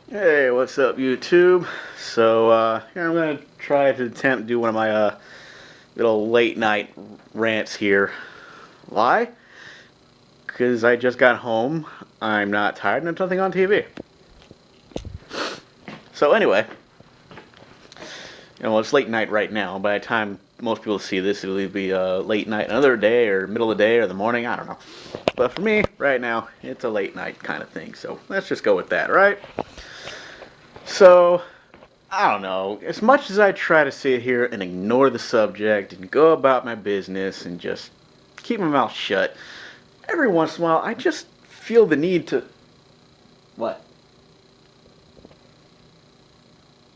Hey, what's up, YouTube? Here I'm gonna try to attempt to do one of my little late night rants here. Why? Because I just got home. I'm not tired, and there's nothing on TV. So anyway, it's late night right now. By the time most people see this, it'll either be late night another day, or middle of the day, or the morning. I don't know. But for me, right now, it's a late night kind of thing. So let's just go with that, right? So I don't know. As much as I try to sit here and ignore the subject and go about my business and just keep my mouth shut, every once in a while I just feel the need to. What?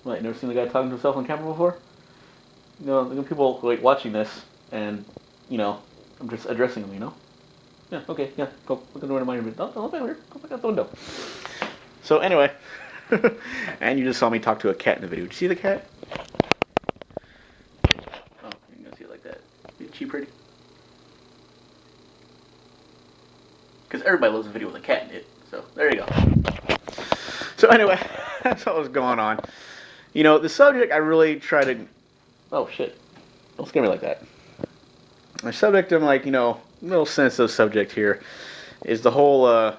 What? You never seen the guy talking to himself on camera before? The people like watching this, and I'm just addressing them. Yeah. Okay. Yeah. Go look at the window. Don't look over here. Go look out the window. So anyway, and you just saw me talk to a cat in the video. Did you see the cat? Oh, you can see it like that. Is she pretty? Because everybody loves a video with a cat in it. So there you go. So anyway, that's what was going on. The subject I really try to. Oh shit! Don't scare me like that. My subject, I'm like, little sensitive subject here, is the whole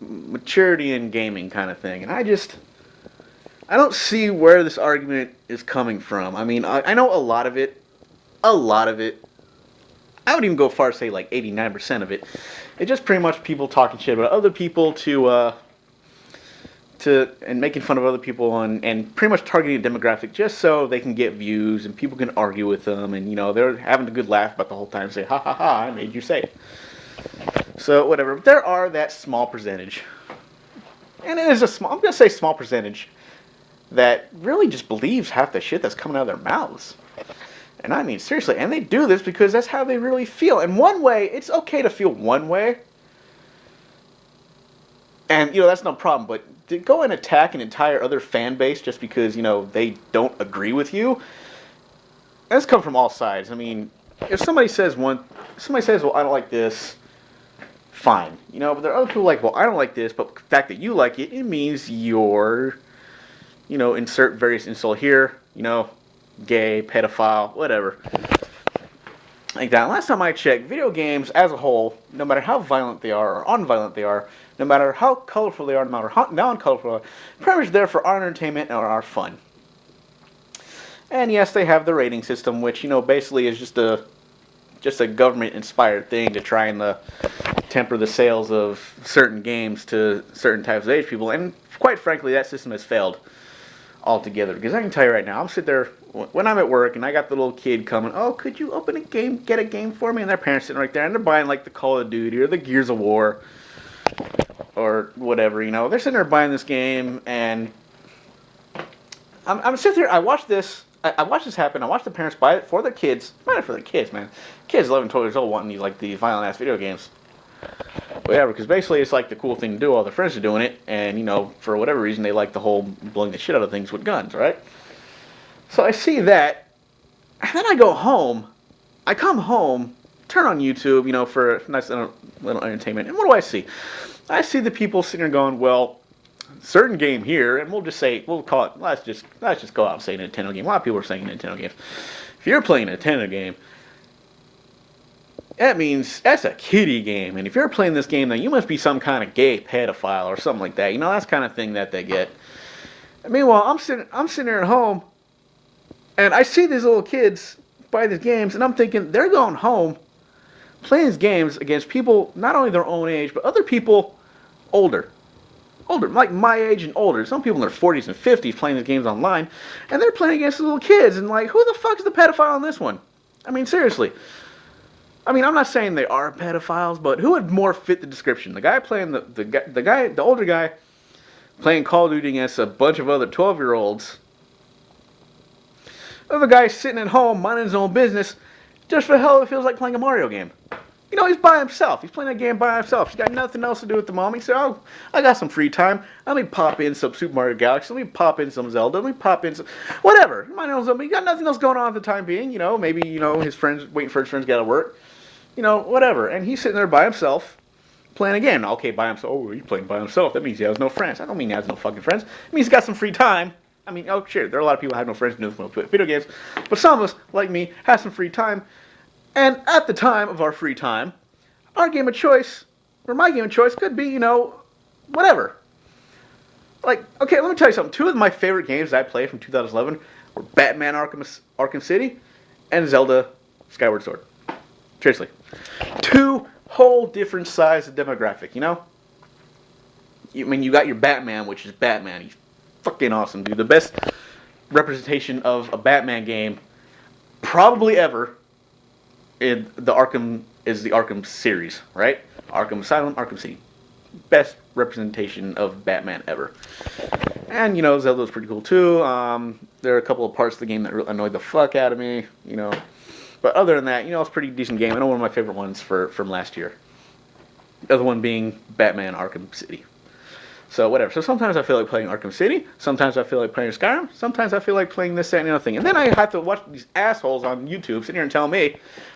maturity in gaming kind of thing, and I don't see where this argument is coming from. I mean, I know a lot of it. I would even go far as say like 89% of it. It's just pretty much people talking shit about other people and making fun of other people and pretty much targeting a demographic just so they can get views and people can argue with them and they're having a good laugh about the whole time, say ha ha ha, I made you say it. So whatever. But there are that small percentage, and it is I'm gonna say small percentage that really just believes half the shit that's coming out of their mouths. And I mean seriously, and they do this because that's how they really feel. And one way, it's okay to feel one way, and that's no problem. But to go and attack an entire other fan base just because they don't agree with you, that's come from all sides. I mean, if somebody says, well, I don't like this, fine. But there are other people like, well, I don't like this, but the fact that you like it, it means you're, insert various insult here, gay, pedophile, whatever. Like that. Last time I checked, video games as a whole, no matter how violent they are or unviolent they are, no matter how colorful they are, no matter how non-colorful they are, pretty much there for our entertainment or our fun. And yes, they have the rating system, which basically is just a government-inspired thing to try and temper the sales of certain games to certain types of age people. And quite frankly, that system has failed altogether. Because I can tell you right now, I'm sitting there when I'm at work and I got the little kid coming, oh, could you open a game, get a game for me? And their parents sitting right there and they're buying like the Call of Duty or the Gears of War or whatever, They're sitting there buying this game and I'm sitting there, I watch this happen. I watch the parents buy it for their kids. Buy it for their kids, man. Kids 11, 12 years old wanting these violent ass video games. Whatever, because basically it's like the cool thing to do. All their friends are doing it, and for whatever reason they like the whole blowing the shit out of things with guns, right? So I see that, and then I go home. I come home, turn on YouTube, for a nice little entertainment, and what do I see? I see the people sitting there going, well, certain game here, and we'll call it, let's just go out and say Nintendo game. A lot of people are saying Nintendo games. If you're playing a Nintendo game, that means that's a kiddie game, and if you're playing this game, then you must be some kind of gay pedophile or something like that. That's kind of thing that they get. And meanwhile, I'm sitting there at home, and I see these little kids buy these games, and I'm thinking they're going home, playing these games against people not only their own age, but other people older, like my age and older. Some people in their 40s and 50s playing these games online, and they're playing against the little kids, and like, who the fuck is the pedophile on this one? I mean, seriously. I mean, I'm not saying they are pedophiles, but who would more fit the description? The guy playing the older guy playing Call of Duty against a bunch of other 12-year-olds, or the guy sitting at home minding his own business, just for hell it feels like playing a Mario game. He's by himself. He's playing that game by himself. He's got nothing else to do at the moment. He said, oh, I got some free time. Let me pop in some Super Mario Galaxy. Let me pop in some Zelda. Let me pop in some... whatever. He got nothing else going on at the time being. Maybe, his friends, waiting for his friends to get out of work. Whatever. And he's sitting there by himself, playing again. Okay, by himself. Oh, he's playing by himself. That means he has no friends. I don't mean he has no fucking friends. It means he's got some free time. I mean, oh shit, there are a lot of people who have no friends who play video games, but some of us, like me, have some free time. And at the time of our free time, our game of choice, or my game of choice, could be, whatever. Like, okay, let me tell you something. Two of my favorite games I played from 2011 were Batman Arkham City and Zelda Skyward Sword. Seriously. Two whole different size of demographic, you got your Batman, which is Batman. He's fucking awesome, dude. The best representation of a Batman game probably ever in the Arkham series, right? Arkham Asylum, Arkham City. Best representation of Batman ever. And, Zelda's pretty cool too. There are a couple of parts of the game that annoyed the fuck out of me, But other than that, it's a pretty decent game. I know one of my favorite ones from last year. The other one being Batman Arkham City. So whatever. So sometimes I feel like playing Arkham City. Sometimes I feel like playing Skyrim. Sometimes I feel like playing this, that, and the other thing. And then I have to watch these assholes on YouTube sit here and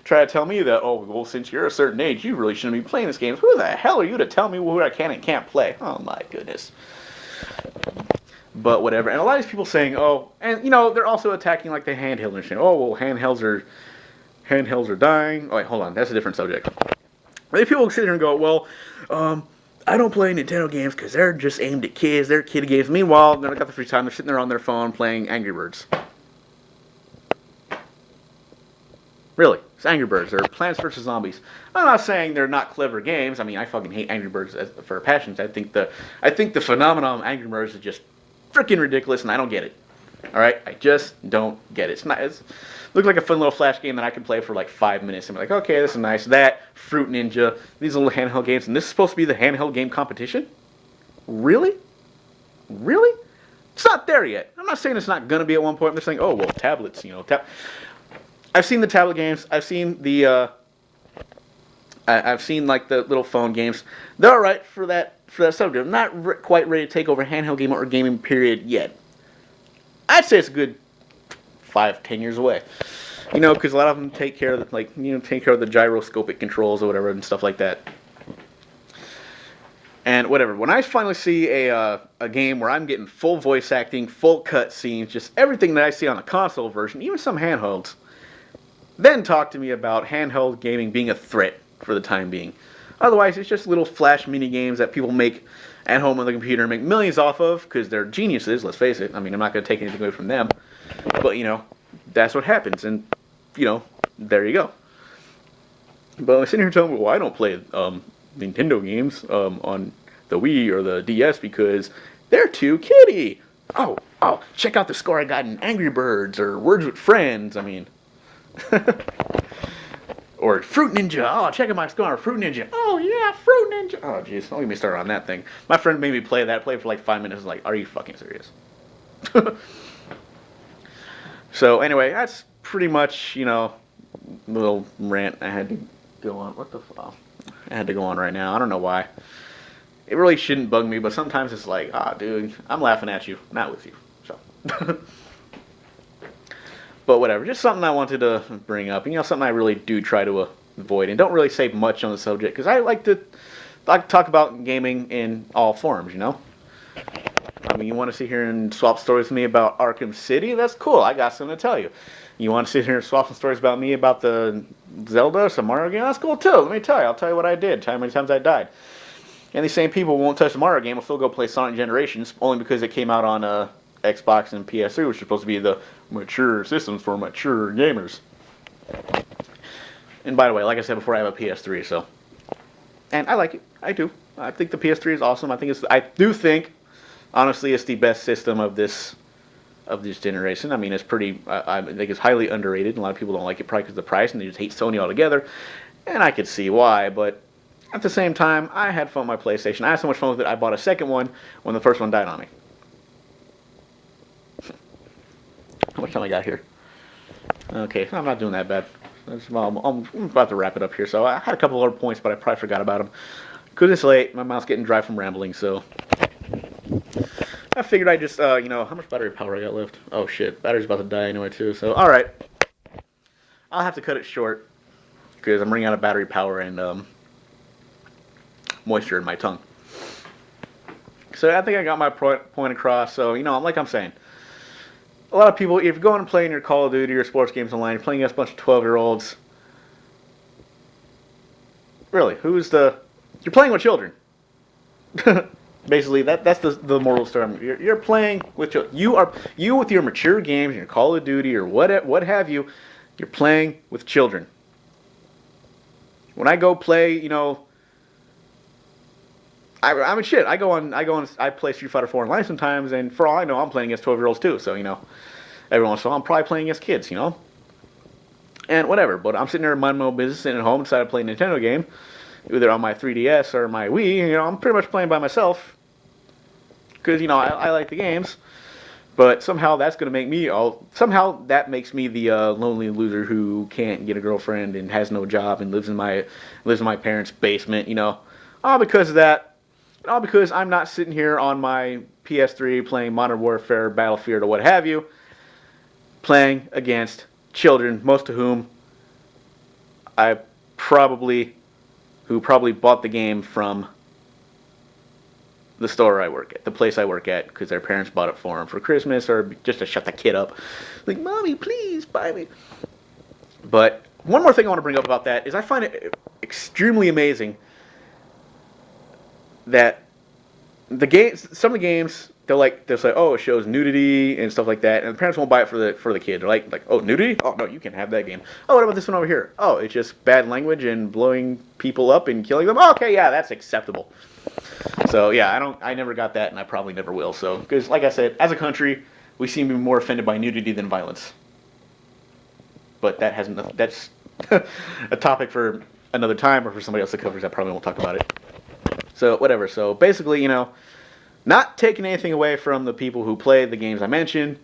try to tell me that, oh, well, since you're a certain age, you really shouldn't be playing this game. Who the hell are you to tell me what I can and can't play? Oh my goodness. But whatever. And a lot of these people saying, oh, and they're also attacking like the handheld and saying, oh, well, handhelds are dying. Oh wait, hold on. That's a different subject. People sit here and go, well, I don't play Nintendo games because they're just aimed at kids. They're kid games. Meanwhile, they've got the free time. They're sitting there on their phone playing Angry Birds. Really. It's Angry Birds. Or Plants vs. Zombies. I'm not saying they're not clever games. I mean, I fucking hate Angry Birds for passions. I think the phenomenon of Angry Birds is just freaking ridiculous, and I don't get it. All right? I just don't get it. It looks like a fun little flash game that I can play for like 5 minutes and be like, okay, this is nice. That, Fruit Ninja, these little handheld games, and this is supposed to be the handheld game competition? Really? Really? It's not there yet. I'm not saying it's not going to be at one point. I'm just saying, oh, well, tablets, I've seen the tablet games. I've seen I've seen like the little phone games. They're all right for that subject. I'm not quite ready to take over handheld game or gaming period yet. I'd say it's a good 5-10 years away. Because a lot of them take care of the gyroscopic controls or whatever and stuff like that. And whatever. When I finally see a game where I'm getting full voice acting, full cut scenes, just everything that I see on a console version, even some handhelds, then talk to me about handheld gaming being a threat for the time being. Otherwise, it's just little flash mini games that people make at home on the computer and make millions off of because they're geniuses, let's face it. I mean, I'm not going to take anything away from them. But, that's what happens. And, there you go. But I'm sitting here telling me, well, I don't play Nintendo games on the Wii or the DS because they're too kiddie. Oh, check out the score I got in Angry Birds or Words with Friends. I mean... Or Fruit Ninja. Oh, check out my score on Fruit Ninja. Oh, yeah, Fruit Ninja. Oh, jeez. Don't get me started on that thing. My friend made me play that. I played for like 5 minutes. I was like, are you fucking serious? So, anyway, that's pretty much, little rant I had to go on. What the fuck? I had to go on right now. I don't know why. It really shouldn't bug me, but sometimes it's like, dude, I'm laughing at you, not with you. So... But whatever, just something I wanted to bring up. Something I really do try to avoid. And don't really say much on the subject, because I like to talk about gaming in all forms, I mean, you want to sit here and swap stories with me about Arkham City? That's cool. I got something to tell you. You want to sit here and swap some stories about me about the Zelda, some Mario game? That's cool, too. Let me tell you. I'll tell you what I did. Tell you how many times I died. And these same people won't touch the Mario game. Will still go play Sonic Generations, only because it came out on Xbox and PS3, which is supposed to be the mature systems for mature gamers. And by the way, like I said before, I have a PS3, so... And I like it. I do. I think the PS3 is awesome. I do think, honestly, it's the best system of this generation. I mean, it's pretty... I think it's highly underrated. A lot of people don't like it probably because of the price, and they just hate Sony altogether. And I could see why, but... At the same time, I had fun with my PlayStation. I had so much fun with it, I bought a second one when the first one died on me. How much time I got here? Okay, I'm not doing that bad. I'm about to wrap it up here. So I had a couple other points, but I probably forgot about them. Because it's late, my mouth's getting dry from rambling, so... I figured I'd just, how much battery power I got left? Oh shit, battery's about to die anyway too, so alright. I'll have to cut it short, because I'm running out of battery power, and, moisture in my tongue. So I think I got my point across. So, like I'm saying, a lot of people, if you're going and playing your Call of Duty or sports games online, you're playing against a bunch of 12-year-olds. Really, you're playing with children. Basically, that's the moral story. You're playing with children. You with your mature games, your Call of Duty or what have you, you're playing with children. When I go play, I mean, shit. I play Street Fighter 4 online sometimes, and for all I know, I'm playing against 12-year-olds too. So, every once in a while, I'm probably playing against kids, and whatever. But I'm sitting there minding my own business, sitting at home, decided to play a Nintendo game, either on my 3DS or my Wii. I'm pretty much playing by myself because I like the games. But somehow that's going to make me somehow that makes me the lonely loser who can't get a girlfriend and has no job and lives in my parents' basement. All because of that. All because I'm not sitting here on my PS3 playing Modern Warfare, Battlefield, or what have you, playing against children, most of whom who probably bought the game from the store I work at, the place I work at, because their parents bought it for them for Christmas or just to shut the kid up. Like, Mommy, please buy me. But one more thing I want to bring up about that is I find it extremely amazing that some of the games, they'll say, oh, it shows nudity and stuff like that, and the parents won't buy it for the kid. They're like, oh, nudity? Oh no, you can have that game. Oh, what about this one over here? Oh, it's just bad language and blowing people up and killing them. Oh, okay, yeah, that's acceptable. So yeah, I never got that, and I probably never will. So because, like I said, as a country, we seem to be more offended by nudity than violence. But that's a topic for another time or for somebody else that covers. I probably won't talk about it. So whatever. So basically, not taking anything away from the people who play the games I mentioned,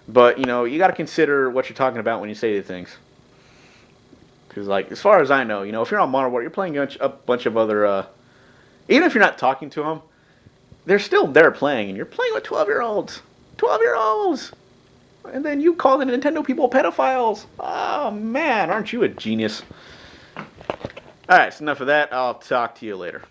but you got to consider what you're talking about when you say these things. Because as far as I know, if you're on Modern Warfare, you're playing a bunch of other. Even if you're not talking to them, they're still there playing, and you're playing with 12-year-olds. 12-year-olds! And then you call the Nintendo people pedophiles. Oh, man, aren't you a genius? Alright, so enough of that. I'll talk to you later.